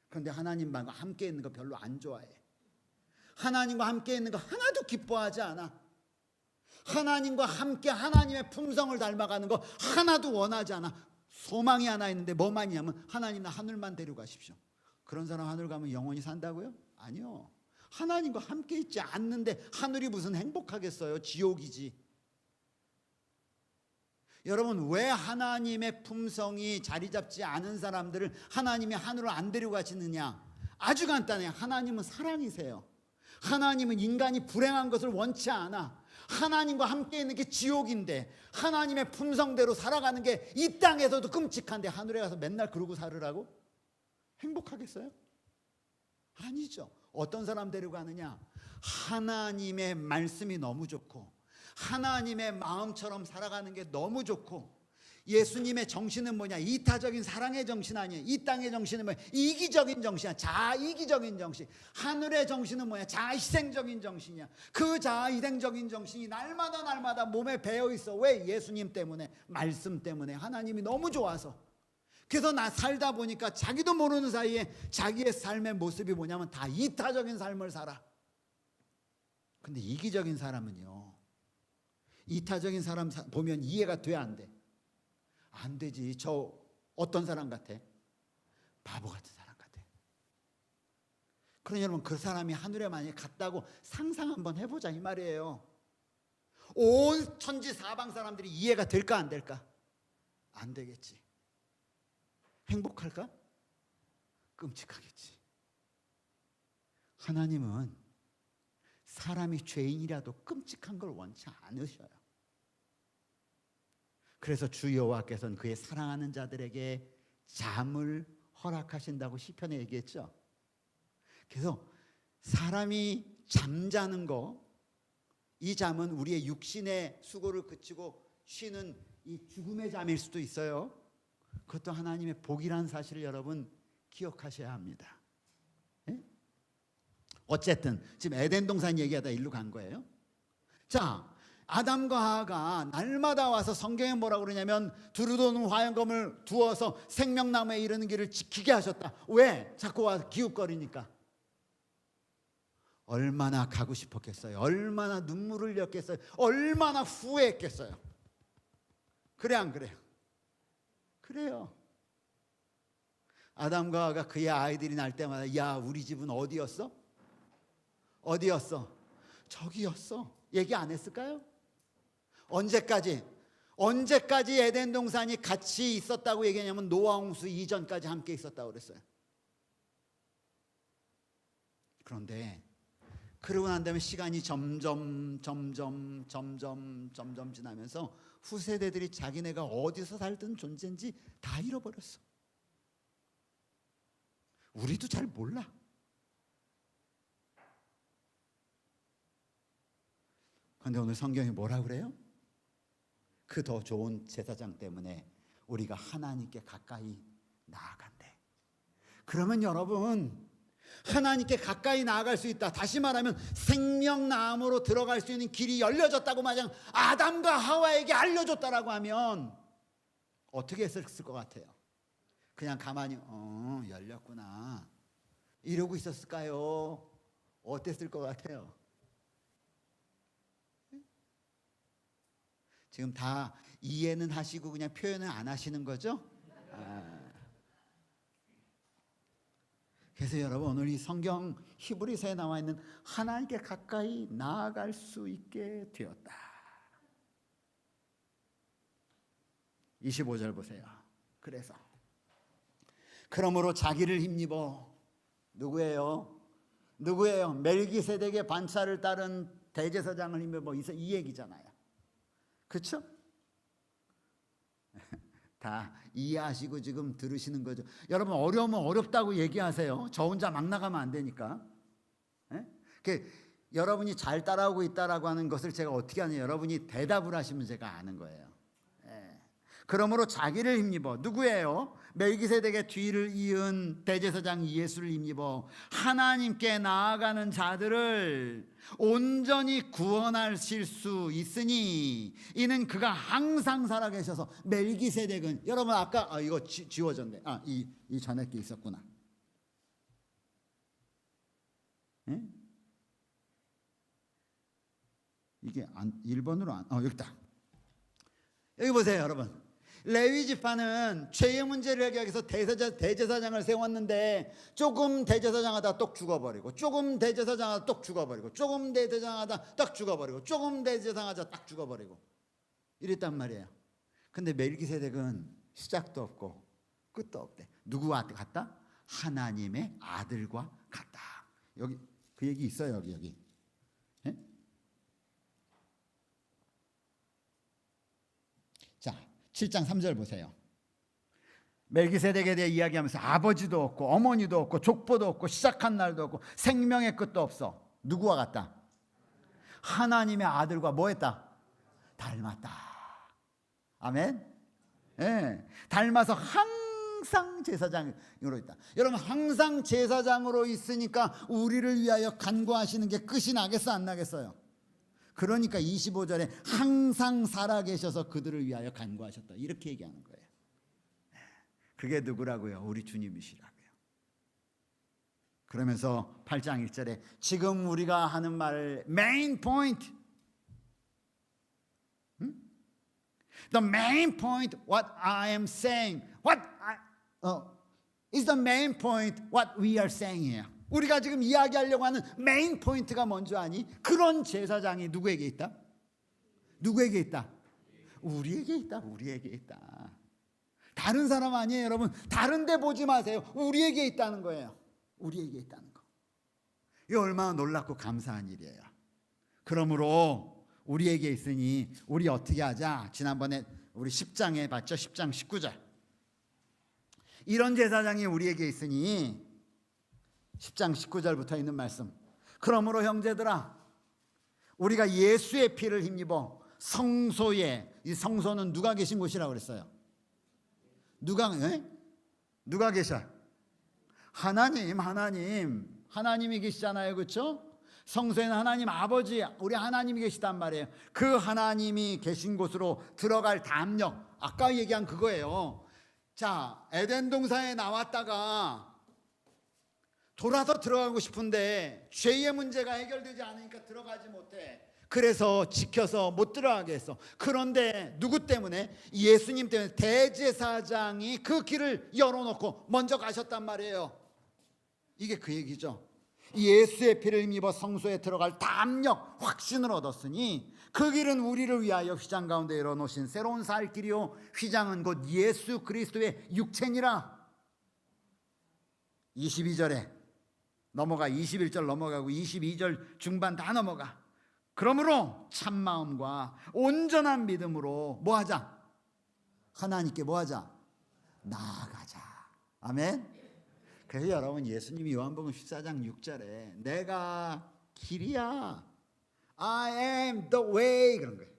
그런데 하나님과 함께 있는 거 별로 안 좋아해. 하나님과 함께 있는 거 하나도 기뻐하지 않아. 하나님과 함께 하나님의 품성을 닮아가는 거 하나도 원하지 않아. 소망이 하나 있는데 뭐만이냐면 하나님 나 하늘만 데려가십시오. 그런 사람 하늘 가면 영원히 산다고요? 아니요. 하나님과 함께 있지 않는데 하늘이 무슨 행복하겠어요? 지옥이지. 여러분, 왜 하나님의 품성이 자리 잡지 않은 사람들을 하나님이 하늘로 안 데려가시느냐? 아주 간단해요. 하나님은 사랑이세요. 하나님은 인간이 불행한 것을 원치 않아. 하나님과 함께 있는 게 지옥인데 하나님의 품성대로 살아가는 게 이 땅에서도 끔찍한데 하늘에 가서 맨날 그러고 살으라고? 행복하겠어요? 아니죠. 어떤 사람 데려가느냐? 하나님의 말씀이 너무 좋고 하나님의 마음처럼 살아가는 게 너무 좋고, 예수님의 정신은 뭐냐? 이타적인 사랑의 정신 아니에요. 이 땅의 정신은 뭐냐? 이기적인 정신이야. 자이기적인 정신. 하늘의 정신은 뭐냐? 자희생적인 정신이야. 그 자희생적인 정신이 날마다 몸에 배어 있어. 왜? 예수님 때문에, 말씀 때문에. 하나님이 너무 좋아서. 그래서 나 살다 보니까 자기도 모르는 사이에 자기의 삶의 모습이 뭐냐면 다 이타적인 삶을 살아. 근데 이기적인 사람은요, 이타적인 사람 보면 이해가 돼, 안 돼? 안 되지. 저 어떤 사람 같아? 바보 같은 사람 같아. 그러니 여러분, 그 사람이 하늘에 만약에 갔다고 상상 한번 해보자 이 말이에요. 온 천지 사방 사람들이 이해가 될까 안 될까? 안 되겠지. 행복할까? 끔찍하겠지. 하나님은 사람이 죄인이라도 끔찍한 걸 원치 않으셔요. 그래서 주 여호와께서는 그의 사랑하는 자들에게 잠을 허락하신다고 시편에 얘기했죠. 그래서 사람이 잠자는 거, 이 잠은 우리의 육신의 수고를 그치고 쉬는 이 죽음의 잠일 수도 있어요. 그것도 하나님의 복이라는 사실을 여러분 기억하셔야 합니다. 네? 어쨌든 지금 에덴 동산 얘기하다 일로 간 거예요. 자, 아담과 하와가 날마다 와서 성경에 뭐라고 그러냐면 두루도는 화염검을 두어서 생명나무에 이르는 길을 지키게 하셨다. 왜? 자꾸 와서 기웃거리니까. 얼마나 가고 싶었겠어요. 얼마나 눈물을 흘렸겠어요. 얼마나 후회했겠어요. 그래 안 그래요? 그래요. 아담과 하와가 그의 아이들이 날 때마다 야, 우리 집은 어디였어? 어디였어? 저기였어. 얘기 안 했을까요? 언제까지 에덴 동산이 같이 있었다고 얘기하냐면 노아 홍수 이전까지 함께 있었다고 그랬어요. 그런데 그러고 난 다음에 시간이 점점 지나면서 후세대들이 자기네가 어디서 살던 존재인지 다 잃어버렸어. 우리도 잘 몰라. 그런데 오늘 성경이 뭐라 그래요? 그 더 좋은 제사장 때문에 우리가 하나님께 가까이 나아간대. 그러면 여러분, 하나님께 가까이 나아갈 수 있다. 다시 말하면 생명나무로 들어갈 수 있는 길이 열려졌다고 마냥 아담과 하와에게 알려줬다라고 하면 어떻게 했을 것 같아요? 그냥 가만히 열렸구나 이러고 있었을까요? 어땠을 것 같아요? 지금 다 이해는 하시고 그냥 표현은 안 하시는 거죠? 그래서 여러분, 오늘 이 성경 히브리서에 나와 있는 하나님께 가까이 나아갈 수 있게 되었다. 25절 보세요. 그래서 그러므로 자기를 힘입어. 누구예요? 멜기세덱의 반차를 따른 대제사장을 힘입어. 이 얘기잖아요. 그렇죠? 다 이해하시고 지금 들으시는 거죠. 여러분, 어려우면 어렵다고 얘기하세요. 저 혼자 막 나가면 안 되니까. 여러분이 잘 따라오고 있다라고 하는 것을 제가 어떻게 하냐, 여러분이 대답을 하시면 제가 아는 거예요. 그러므로 자기를 힘입어. 누구예요? 멜기세덱의 뒤를 이은 대제사장 예수를 힘입어 하나님께 나아가는 자들을 온전히 구원하실 수 있으니 이는 그가 항상 살아계셔서. 멜기세덱은 여러분 아까 이거 지워졌네. 이 전에 게 있었구나. 예? 이게 1번으로 여기 있다. 여기 보세요, 여러분. 레위 지파는 죄의 문제를 해결하기 위해서 대제사장을 세웠는데 조금 대제사장하다 똑 죽어버리고, 조금 대제사장하다 똑 죽어버리고, 조금 대제사장하다 딱 죽어버리고, 조금 대제사장하다 딱 죽어버리고 이랬단 말이에요. 근데 멜기세덱은 시작도 없고 끝도 없대. 누구와 같다? 하나님의 아들과 같다. 여기 그 얘기 있어요. 여기. 예? 자, 7장 3절 보세요. 멜기세덱에 대해 이야기하면서 아버지도 없고 어머니도 없고 족보도 없고 시작한 날도 없고 생명의 끝도 없어. 누구와 같다? 하나님의 아들과 뭐 했다? 닮았다. 아멘. 예, 닮아서 항상 제사장으로 있다. 여러분, 항상 제사장으로 있으니까 우리를 위하여 간구하시는 게 끝이 나겠어, 안 나겠어요? 그러니까 25절에 항상 살아계셔서 그들을 위하여 간구하셨다, 이렇게 얘기하는 거예요. 그게 누구라고요? 우리 주님이시라고요. 그러면서 8장 1절에 지금 우리가 하는 말 메인 포인트, the main point what I am saying, is the main point what we are saying here. 우리가 지금 이야기하려고 하는 메인 포인트가 뭔지 아니? 그런 제사장이 누구에게 있다? 누구에게 있다? 우리에게 있다. 우리에게 있다. 다른 사람 아니에요, 여러분. 다른 데 보지 마세요. 우리에게 있다는 거예요. 우리에게 있다는 거. 이게 얼마나 놀랍고 감사한 일이에요. 그러므로 우리에게 있으니 우리 어떻게 하자? 지난번에 우리 10장에 봤죠? 10장 19절. 이런 제사장이 우리에게 있으니 10장 19절부터 있는 말씀. 그러므로 형제들아, 우리가 예수의 피를 힘입어 성소에, 이 성소는 누가 계신 곳이라고 그랬어요? 누가 계셔? 하나님이 계시잖아요, 그렇죠? 성소에는 하나님 아버지, 우리 하나님이 계시단 말이에요. 그 하나님이 계신 곳으로 들어갈 담력, 아까 얘기한 그거예요. 자, 에덴 동산에 나왔다가 돌아서 들어가고 싶은데 죄의 문제가 해결되지 않으니까 들어가지 못해. 그래서 지켜서 못 들어가게 했어. 그런데 누구 때문에? 예수님 때문에 대제사장이 그 길을 열어놓고 먼저 가셨단 말이에요. 이게 그 얘기죠. 예수의 피를 힘입어 성소에 들어갈 담력, 확신을 얻었으니 그 길은 우리를 위하여 휘장 가운데 열어놓으신 새로운 살 길이요, 휘장은 곧 예수 그리스도의 육체니라. 22절에 넘어가, 21절 넘어가고 22절 중반 다 넘어가. 그러므로 참마음과 온전한 믿음으로 뭐하자? 하나님께 뭐하자? 나아가자. 아멘. 그래서 여러분, 예수님이 요한복음 14장 6절에 내가 길이야, I am the way, 그런 거예요.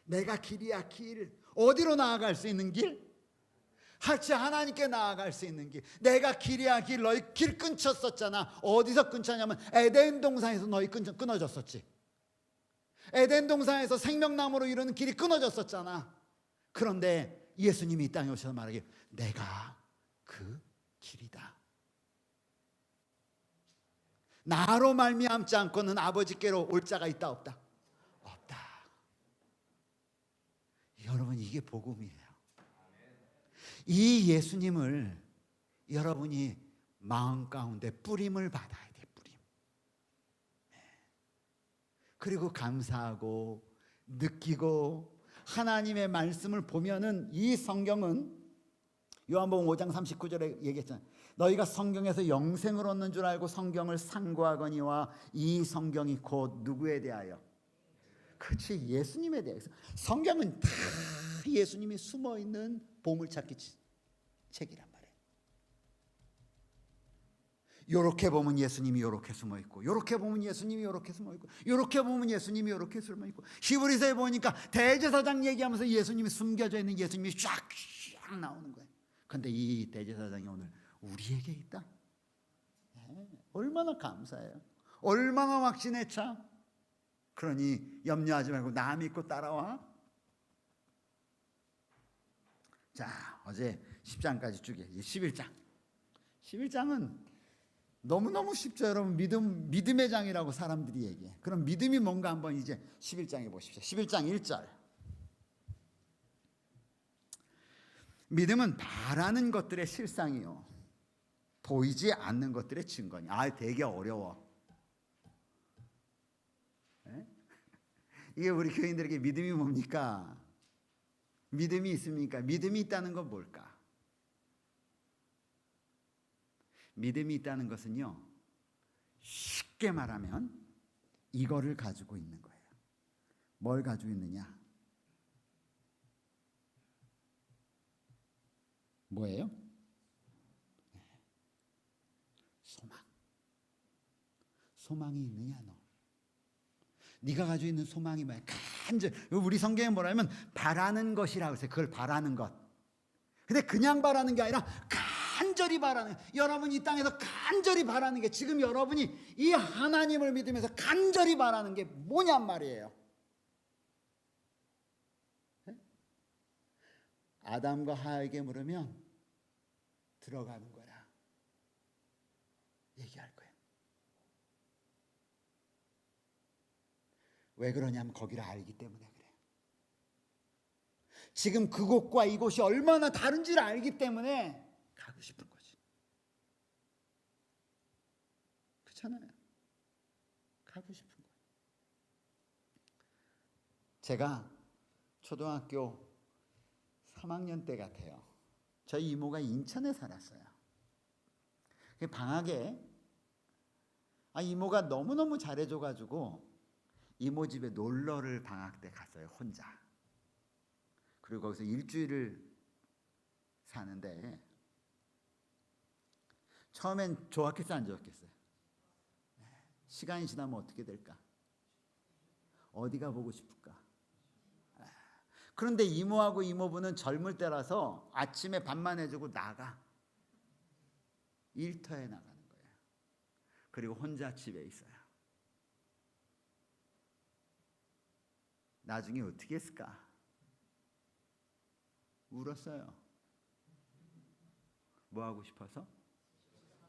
내가 길이야, 길. 어디로 나아갈 수 있는 길? 같이 하나님께 나아갈 수 있는 길. 내가 길이야, 길. 너희 길 끊쳤었잖아. 어디서 끊쳤냐면 에덴 동산에서 너희 끊어졌었지. 에덴 동산에서 생명나무로 이루는 길이 끊어졌었잖아. 그런데 예수님이 이 땅에 오셔서 말하기를 내가 그 길이다. 나로 말미암지 않고는 아버지께로 올 자가 있다, 없다? 없다. 여러분, 이게 복음이에요. 이 예수님을 여러분이 마음 가운데 뿌림을 받아야 돼. 뿌림. 그리고 감사하고 느끼고 하나님의 말씀을 보면은, 이 성경은 요한복음 5장 39절에 얘기했잖아요. 너희가 성경에서 영생을 얻는 줄 알고 성경을 상고하거니와 이 성경이 곧 누구에 대하여? 그렇지, 예수님에 대해서. 성경은 다 예수님이 숨어있는 보물찾기 책이란 말이에요. 요렇게 보면 예수님이 요렇게 숨어있고, 요렇게 보면 예수님이 요렇게 숨어있고, 요렇게 보면 예수님이 요렇게 숨어있고. 히브리서에 보니까 대제사장 얘기하면서 예수님이 숨겨져 있는 예수님이 쫙 나오는 거예요. 그런데 이 대제사장이 오늘 우리에게 있다. 얼마나 감사해요. 얼마나 확신에 차. 그러니 염려하지 말고 나 믿고 따라와. 자, 어제 10장까지 쭉 11장. 11장은 너무너무 쉽죠, 여러분. 믿음의 장이라고 사람들이 얘기해. 그럼 믿음이 뭔가 한번 이제 11장에 보십시오. 11장 1절. 믿음은 바라는 것들의 실상이요, 보이지 않는 것들의 증거니. 되게 어려워. 에? 이게 우리 교인들에게 믿음이 뭡니까? 믿음이 있습니까? 믿음이 있다는 건 뭘까? 믿음이 있다는 것은요, 쉽게 말하면 이거를 가지고 있는 거예요. 뭘 가지고 있느냐? 뭐예요? 소망. 소망이 있느냐 너? 네가 가지고 있는 소망이 뭐야? 우리 성경에 뭐라면 바라는 것이라고 했어요. 그걸 바라는 것. 근데 그냥 바라는 게 아니라 간절히 바라는, 여러분이 이 땅에서 간절히 바라는 게, 지금 여러분이 이 하나님을 믿으면서 간절히 바라는 게 뭐냔 말이에요. 아담과 하와에게 물으면 들어가는 거야. 얘기할 거예요. 왜 그러냐면 거기를 알기 때문에 그래요. 지금 그곳과 이곳이 얼마나 다른지를 알기 때문에 가고 싶은 거지. 그렇잖아요. 가고 싶은 거예요. 제가 초등학교 3학년 때 같아요. 저희 이모가 인천에 살았어요. 방학에 이모가 너무너무 잘해줘가지고 이모 집에 놀러를 방학 때 갔어요, 혼자. 그리고 거기서 일주일을 사는데, 처음엔 좋았겠어 안 좋았겠어요? 시간이 지나면 어떻게 될까? 어디가 보고 싶을까? 그런데 이모하고 이모부는 젊을 때라서 아침에 밥만 해주고 나가. 일터에 나가는 거예요. 그리고 혼자 집에 있어요. 나중에 어떻게 했을까? 울었어요. 뭐 하고 싶어서?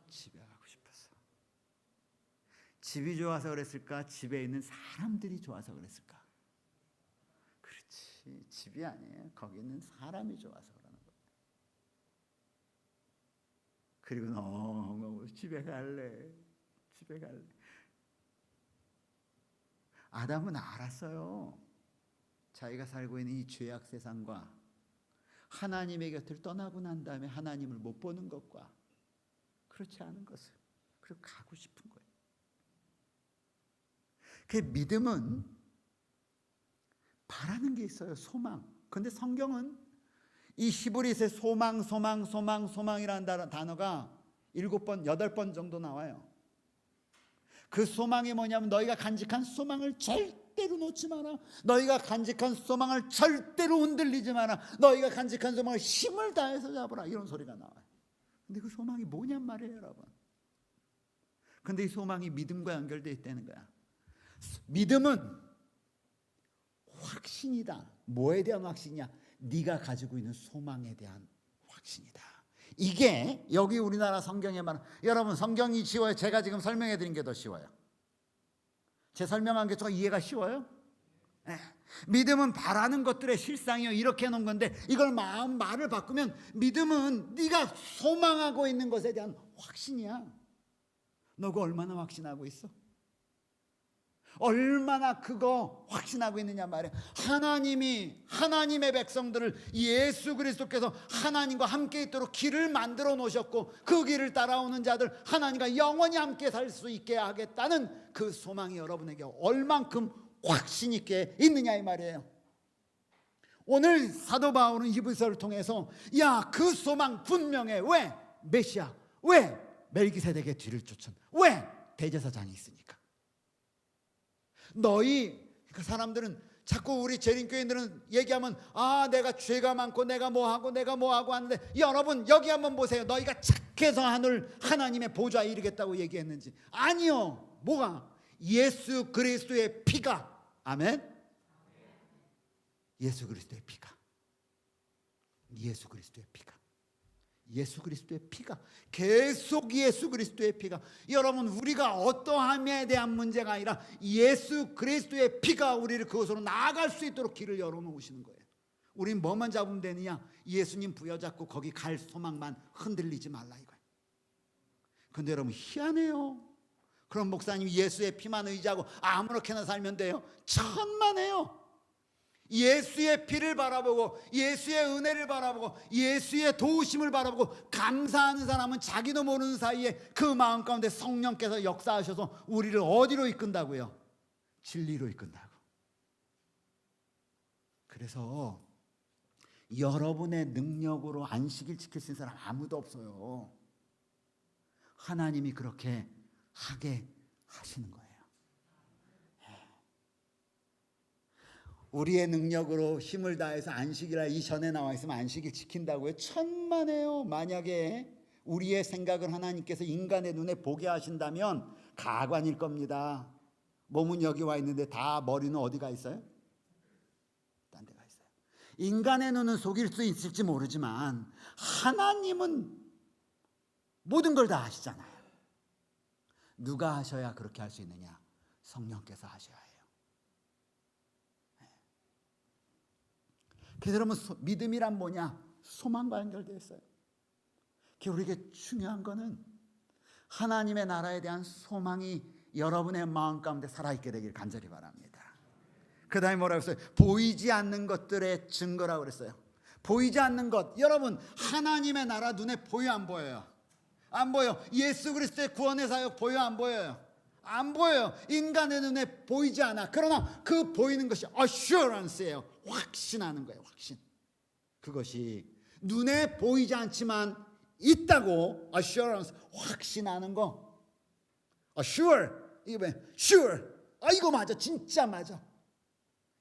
집에 가고 싶었어. 집이 좋아서 그랬을까? 집에 있는 사람들이 좋아서 그랬을까? 그렇지, 집이 아니에요. 거기 있는 사람이 좋아서 그러는 거예요. 그리고 너무 집에 갈래. 아담은 알았어요. 자기가 살고 있는 이 죄악 세상과 하나님의 곁을 떠나고 난 다음에 하나님을 못 보는 것과 그렇지 않은 것을, 그리고 가고 싶은 거예요. 그 믿음은 바라는 게 있어요. 소망. 근데 성경은 이 히브리서의 소망이라는 단어가 7번, 8번 정도 나와요. 그 소망이 뭐냐면 너희가 간직한 소망을 절대로 놓지 마라. 너희가 간직한 소망을 절대로 흔들리지 마라. 너희가 간직한 소망을 힘을 다해서 잡으라. 이런 소리가 나와요. 근데 그 소망이 뭐냔 말이에요, 여러분. 근데 이 소망이 믿음과 연결되어 있다는 거야. 믿음은 확신이다. 뭐에 대한 확신이냐? 네가 가지고 있는 소망에 대한 확신이다. 이게 여기 우리나라 성경에 말하는, 여러분 성경이 쉬워요? 제가 지금 설명해 드린 게 더 쉬워요? 제 설명한 게 더 이해가 쉬워요? 네. 믿음은 바라는 것들의 실상이요, 이렇게 해놓은 건데, 이걸 말을 바꾸면 믿음은 네가 소망하고 있는 것에 대한 확신이야. 너 그거 얼마나 확신하고 있어? 얼마나 그거 확신하고 있느냐 말이에요. 하나님의 백성들을 예수 그리스도께서 하나님과 함께 있도록 길을 만들어 놓으셨고, 그 길을 따라오는 자들 하나님과 영원히 함께 살 수 있게 하겠다는 그 소망이 여러분에게 얼만큼 확신 있게 있느냐 이 말이에요. 오늘 사도 바울은 히브리서를 통해서 그 소망 분명해. 왜? 메시아. 왜? 멜기세덱의 뒤를 쫓은. 왜? 대제사장이 있으니까. 그 사람들은 자꾸, 우리 재림교인들은 얘기하면 내가 죄가 많고 내가 뭐하고 하는데, 여러분 여기 한번 보세요. 너희가 착해서 하나님의 보좌에 이르겠다고 얘기했는지. 아니요. 뭐가? 예수 그리스도의 피가. 아멘. 예수 그리스도의 피가. 예수 그리스도의 피가, 계속 예수 그리스도의 피가, 여러분 우리가 어떠함에 대한 문제가 아니라 예수 그리스도의 피가 우리를 그곳으로 나아갈 수 있도록 길을 열어놓으시는 거예요. 우린 뭐만 잡으면 되느냐? 예수님 부여잡고 거기 갈 소망만 흔들리지 말라 이거예요. 근데 여러분 희한해요. 그럼 목사님 예수의 피만 의지하고 아무렇게나 살면 돼요? 천만에요. 예수의 피를 바라보고 예수의 은혜를 바라보고 예수의 도우심을 바라보고 감사하는 사람은 자기도 모르는 사이에 그 마음 가운데 성령께서 역사하셔서 우리를 어디로 이끈다고요? 진리로 이끈다고. 그래서 여러분의 능력으로 안식일 지킬 수 있는 사람 아무도 없어요. 하나님이 그렇게 하게 하시는 거예요. 우리의 능력으로 힘을 다해서 안식이라 이전에 나와 있으면 안식일 지킨다고요? 천만에요. 만약에 우리의 생각을 하나님께서 인간의 눈에 보게 하신다면 가관일 겁니다. 몸은 여기 와 있는데 다 머리는 어디가 있어요? 딴 데가 있어요. 인간의 눈은 속일 수 있을지 모르지만 하나님은 모든 걸 다 아시잖아요. 누가 하셔야 그렇게 할 수 있느냐? 성령께서 하셔야 해요. 그래서 여러분 믿음이란 뭐냐? 소망과 연결되어 있어요. 우리에게 중요한 거는 하나님의 나라에 대한 소망이 여러분의 마음 가운데 살아있게 되길 간절히 바랍니다. 그 다음에 뭐라고 했어요? 보이지 않는 것들의 증거라고 그랬어요. 보이지 않는 것, 여러분 하나님의 나라 눈에 보여 안 보여요? 안 보여. 예수 그리스도의 구원의 사역 보여 안 보여요? 안 보여요. 인간의 눈에 보이지 않아. 그러나 그 보이는 것이 assurance예요. 확신하는 거예요. 확신. 그것이 눈에 보이지 않지만 있다고 assurance, 확신하는 거. sure, 이거 sure. 이거 맞아. 진짜 맞아.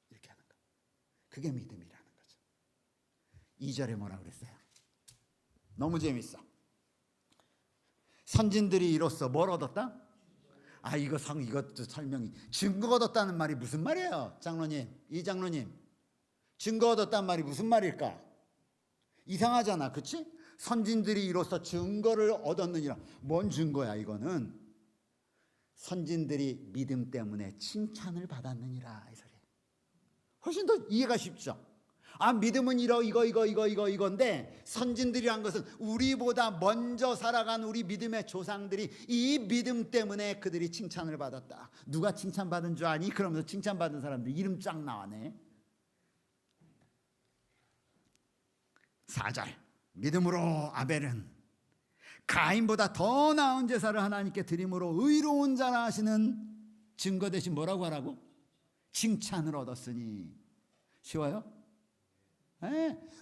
이렇게 하는 거. 그게 믿음이라는 거죠. 2절에 뭐라고 그랬어요? 너무 재밌어. 선진들이 이로써 뭘 얻었다? 이것도 설명이, 증거 얻었다는 말이 무슨 말이에요? 장로님, 이 장로님, 증거 얻었다는 말이 무슨 말일까? 이상하잖아, 그렇지? 선진들이 이로써 증거를 얻었느니라. 뭔 증거야 이거는? 선진들이 믿음 때문에 칭찬을 받았느니라 이 소리. 훨씬 더 이해가 쉽죠? 믿음은 이건데 선진들이란 것은 우리보다 먼저 살아간 우리 믿음의 조상들이 이 믿음 때문에 그들이 칭찬을 받았다. 누가 칭찬받은 줄 아니? 그러면서 칭찬받은 사람들 이름 쫙 나와네. 4절 믿음으로 아벨은 가인보다 더 나은 제사를 하나님께 드림으로 의로운 자라 하시는 증거 대신 뭐라고 하라고? 칭찬을 얻었으니. 쉬워요?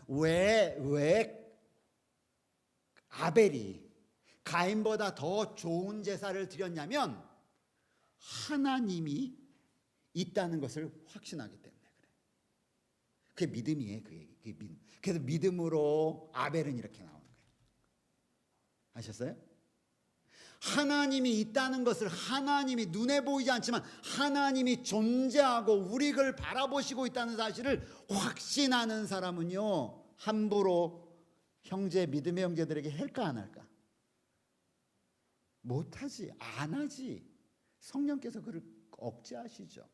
왜 아벨이 가인보다 더 좋은 제사를 드렸냐면 하나님이 있다는 것을 확신하기 때문에 그래. 그게 믿음이에요. 그게 믿음. 그래서 믿음으로 아벨은 이렇게 나오는 거예요. 아셨어요? 하나님이 있다는 것을, 하나님이 눈에 보이지 않지만 하나님이 존재하고 우리를 바라보시고 있다는 사실을 확신하는 사람은요, 함부로 믿음의 형제들에게 할까 안 할까? 못하지, 안 하지. 성령께서 그를 억제하시죠.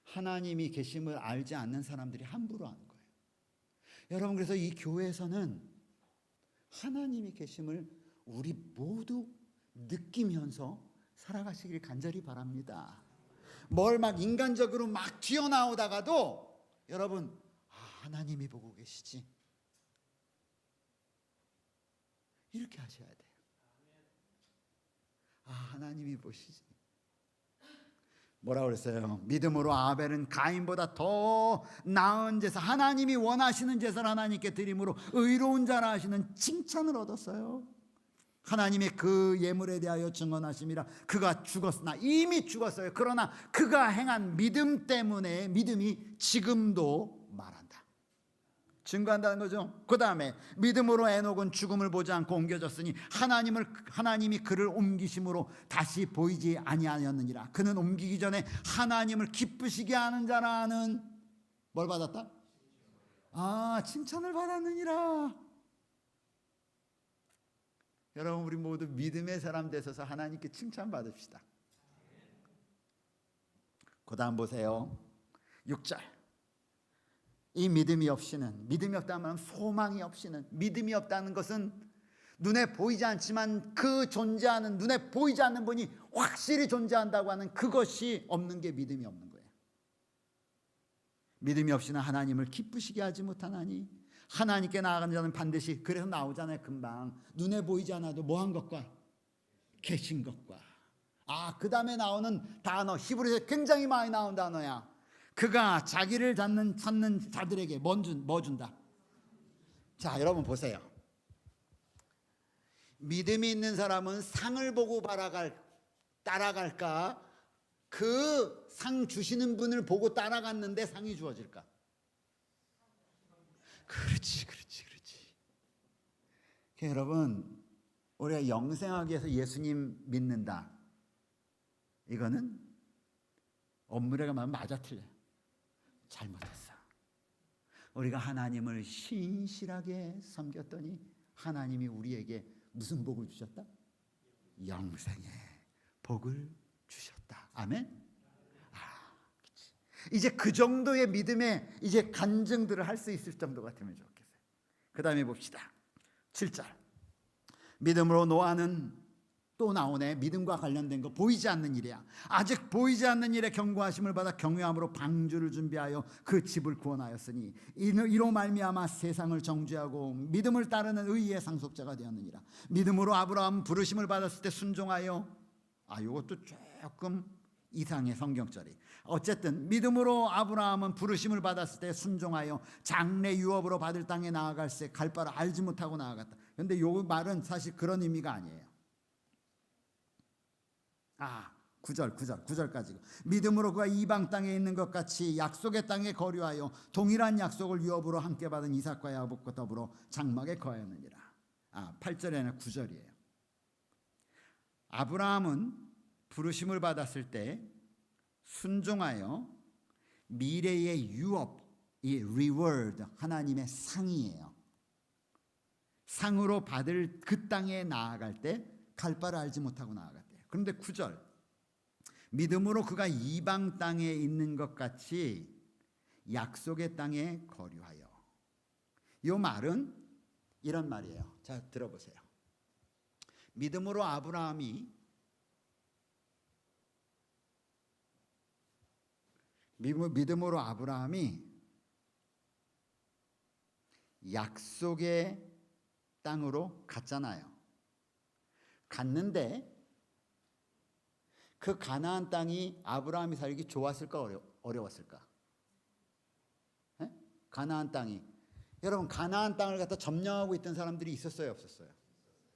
하나님이 계심을 알지 않는 사람들이 함부로 하는 거예요. 여러분, 그래서 이 교회에서는 하나님이 계심을 우리 모두 느끼면서 살아가시길 간절히 바랍니다. 뭘 막 인간적으로 막 튀어나오다가도 여러분, 하나님이 보고 계시지, 이렇게 하셔야 돼요. 하나님이 보시지. 뭐라고 그랬어요? 믿음으로 아벨은 가인보다 더 나은 제사, 하나님이 원하시는 제사를 하나님께 드림으로 의로운 자라 하시는 칭찬을 얻었어요. 하나님의 그 예물에 대하여 증언하심이라. 그가 죽었으나, 이미 죽었어요. 그러나 그가 행한 믿음 때문에 믿음이 지금도 말한다. 증거한다는 거죠. 그 다음에 믿음으로 에녹은 죽음을 보지 않고 옮겨졌으니 하나님이 그를 옮기심으로 다시 보이지 아니하였느니라. 그는 옮기기 전에 하나님을 기쁘시게 하는 자라는 뭘 받았다? 아, 칭찬을 받았느니라. 여러분, 우리 모두 믿음의 사람 되셔서 하나님께 칭찬받읍시다. 그 다음 보세요. 6절. 이 믿음이 없이는, 믿음이 없다면 소망이 없이는, 믿음이 없다는 것은 눈에 보이지 않지만 그 존재하는, 눈에 보이지 않는 분이 확실히 존재한다고 하는 그것이 없는 게 믿음이 없는 거예요. 믿음이 없이는 하나님을 기쁘시게 하지 못하나니, 하나님께 나아가는 자는 반드시, 그래서 나오잖아요. 금방 눈에 보이지 않아도 뭐한 것과 계신 것과. 그 다음에 나오는 단어, 히브리서에 굉장히 많이 나온 단어야. 그가 자기를 찾는 자들에게 뭐 준다? 자, 여러분 보세요. 믿음이 있는 사람은 상을 보고 따라갈까? 그 상 주시는 분을 보고 따라갔는데 상이 주어질까? 그렇지. 여러분, 우리가 영생하기 위해서 예수님 믿는다. 이거는 엄밀하게 말하면 맞아 틀려. 잘못했어. 우리가 하나님을 신실하게 섬겼더니 하나님이 우리에게 무슨 복을 주셨다? 영생의 복을 주셨다. 아멘. 이제 그 정도의 믿음의 이제 간증들을 할 수 있을 정도 같으면 좋겠어요. 그 다음에 봅시다. 7절. 믿음으로 노아는, 또 나오네. 믿음과 관련된 거, 보이지 않는 일이야. 아직 보이지 않는 일에 경고하심을 받아 경외함으로 방주를 준비하여 그 집을 구원하였으니 이로 말미암아 세상을 정죄하고 믿음을 따르는 의의 상속자가 되었느니라. 믿음으로 아브라함 부르심을 받았을 때 순종하여, 이것도 조금 이상의 성경절이. 어쨌든 믿음으로 아브라함은 부르심을 받았을 때 순종하여 장래 유업으로 받을 땅에 나아갈새 갈 바를 알지 못하고 나아갔다. 그런데 이 말은 사실 그런 의미가 아니에요. 9절까지. 믿음으로 그가 이방 땅에 있는 것 같이 약속의 땅에 거류하여 동일한 약속을 유업으로 함께 받은 이삭과 야곱과 더불어 장막에 거하였느니라. 8절이 아니라 9절이에요. 아브라함은 부르심을 받았을 때 순종하여 미래의 유업, 이 reward, 하나님의 상이에요. 상으로 받을 그 땅에 나아갈 때 갈 바를 알지 못하고 나아갔대요. 그런데 9절, 믿음으로 그가 이방 땅에 있는 것 같이 약속의 땅에 거류하여. 이 말은 이런 말이에요. 자, 들어보세요. 믿음으로 아브라함이 약속의 땅으로 갔잖아요. 갔는데 그 가나안 땅이 아브라함이 살기 좋았을까 어려웠을까? 가나안 땅이, 여러분, 가나안 땅을 갖다 점령하고 있던 사람들이 있었어요, 없었어요?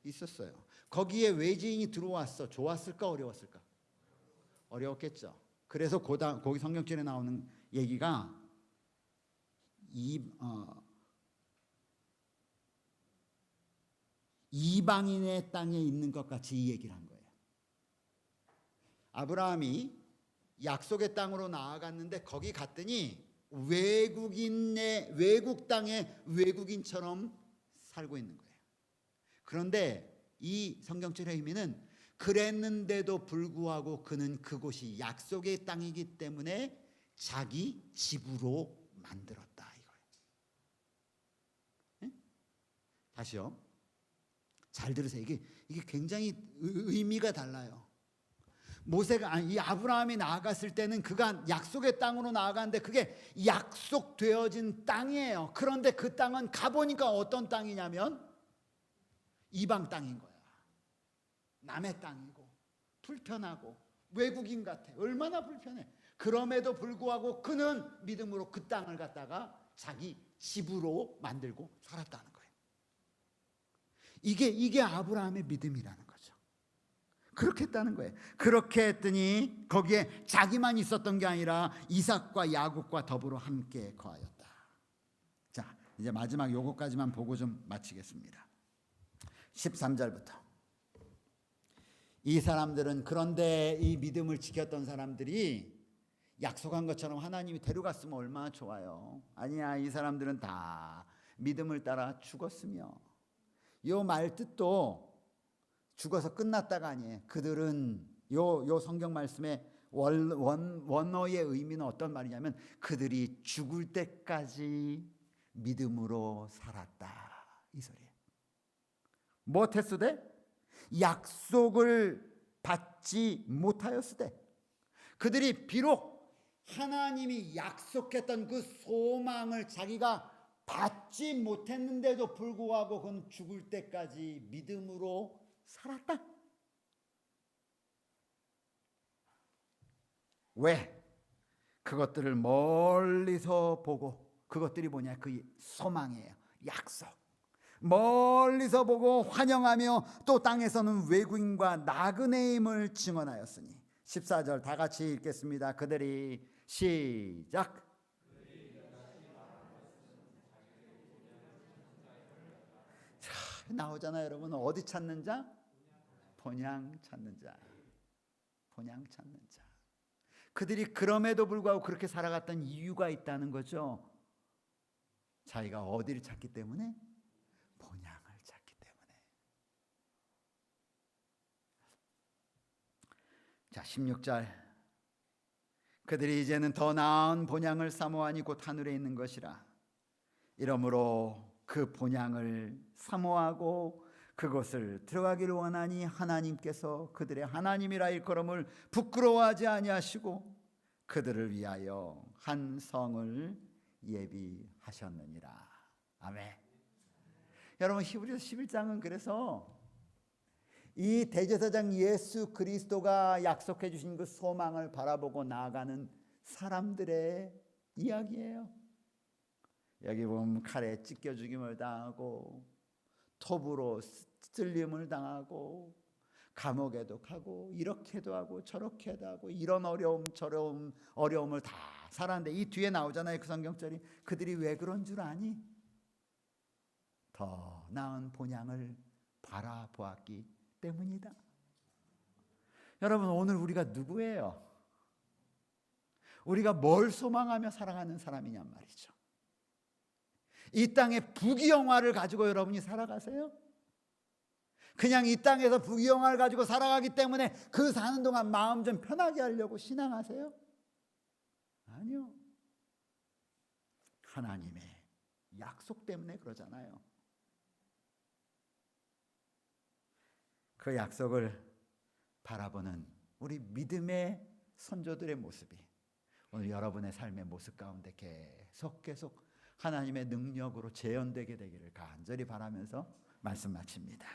있었어요. 거기에 외지인이 들어왔어. 좋았을까 어려웠을까? 어려웠겠죠. 그래서 거기 성경절에 나오는 얘기가 이방인의 땅에 있는 것 같이 이 얘기를 한 거예요. 아브라함이 약속의 땅으로 나아갔는데 거기 갔더니 외국 땅의 외국인처럼 살고 있는 거예요. 그런데 이 성경절의 의미는 그랬는데도 불구하고 그는 그곳이 약속의 땅이기 때문에 자기 집으로 만들었다 이거예요. 네? 다시요. 잘 들으세요. 이게 굉장히 의미가 달라요. 이 아브라함이 나아갔을 때는 그가 약속의 땅으로 나아갔는데 그게 약속되어진 땅이에요. 그런데 그 땅은 가보니까 어떤 땅이냐면 이방 땅인 거야. 남의 땅이고 불편하고 외국인 같아. 얼마나 불편해. 그럼에도 불구하고 그는 믿음으로 그 땅을 갖다가 자기 집으로 만들고 살았다는 거예요. 이게 아브라함의 믿음이라는 거죠. 그렇게 했다는 거예요. 그렇게 했더니 거기에 자기만 있었던 게 아니라 이삭과 야곱과 더불어 함께 거하였다. 자, 이제 마지막 요거까지만 보고 좀 마치겠습니다. 13절부터. 이 사람들은, 그런데 이 믿음을 지켰던 사람들이 약속한 것처럼 하나님이 데려갔으면 얼마나 좋아요. 아니야, 이 사람들은 다 믿음을 따라 죽었으며, 이 말 뜻도 죽어서 끝났다가 아니에요. 그들은 요 성경 말씀의 원어의 의미는 어떤 말이냐면 그들이 죽을 때까지 믿음으로 살았다, 이 소리예요. 못했으되 약속을 받지 못하였으되, 그들이 비록 하나님이 약속했던 그 소망을 자기가 받지 못했는데도 불구하고 그는 죽을 때까지 믿음으로 살았다. 왜? 그것들을 멀리서 보고, 그것들이 뭐냐? 그 소망이에요. 약속. 멀리서 보고 환영하며 또 땅에서는 외국인과 나그네임을 증언하였으니. 14절 다 같이 읽겠습니다. 그들이 시작. 자, 나오잖아요, 여러분. 어디 찾는 자? 본향 찾는 자. 본향 찾는 자. 그들이 그럼에도 불구하고 그렇게 살아갔던 이유가 있다는 거죠. 자기가 어디를 찾기 때문에? 본향을 찾기 때문에. 자, 16절. 그들이 이제는 더 나은 본향을 사모하니 곧 하늘에 있는 것이라. 이러므로 그 본향을 사모하고 그곳을 들어가기를 원하니 하나님께서 그들의 하나님이라 일컬음을 부끄러워하지 아니하시고 그들을 위하여 한 성을 예비하셨느니라. 아멘. 여러분, 히브리서 11장은 그래서 이 대제사장 예수 그리스도가 약속해 주신 그 소망을 바라보고 나아가는 사람들의 이야기예요. 여기 보면 칼에 찢겨 죽임을 당하고 톱으로 찔림을 당하고 감옥에도 가고 이렇게도 하고 저렇게도 하고 이런 어려움 저런 어려움을 다 살았는데, 이 뒤에 나오잖아요, 그 성경절이. 그들이 왜 그런 줄 아니? 더 나은 본향을 바라보았기 때문이다. 여러분, 오늘 우리가 누구예요? 우리가 뭘 소망하며 살아가는 사람이냔 말이죠. 이 땅의 부귀영화를 가지고 여러분이 살아가세요? 그냥 이 땅에서 부귀영화를 가지고 살아가기 때문에 그 사는 동안 마음 좀 편하게 하려고 신앙하세요? 아니요. 하나님의 약속 때문에 그러잖아요. 그 약속을 바라보는 우리 믿음의 선조들의 모습이 오늘 여러분의 삶의 모습 가운데 계속 하나님의 능력으로 재현되게 되기를 간절히 바라면서 말씀 마칩니다.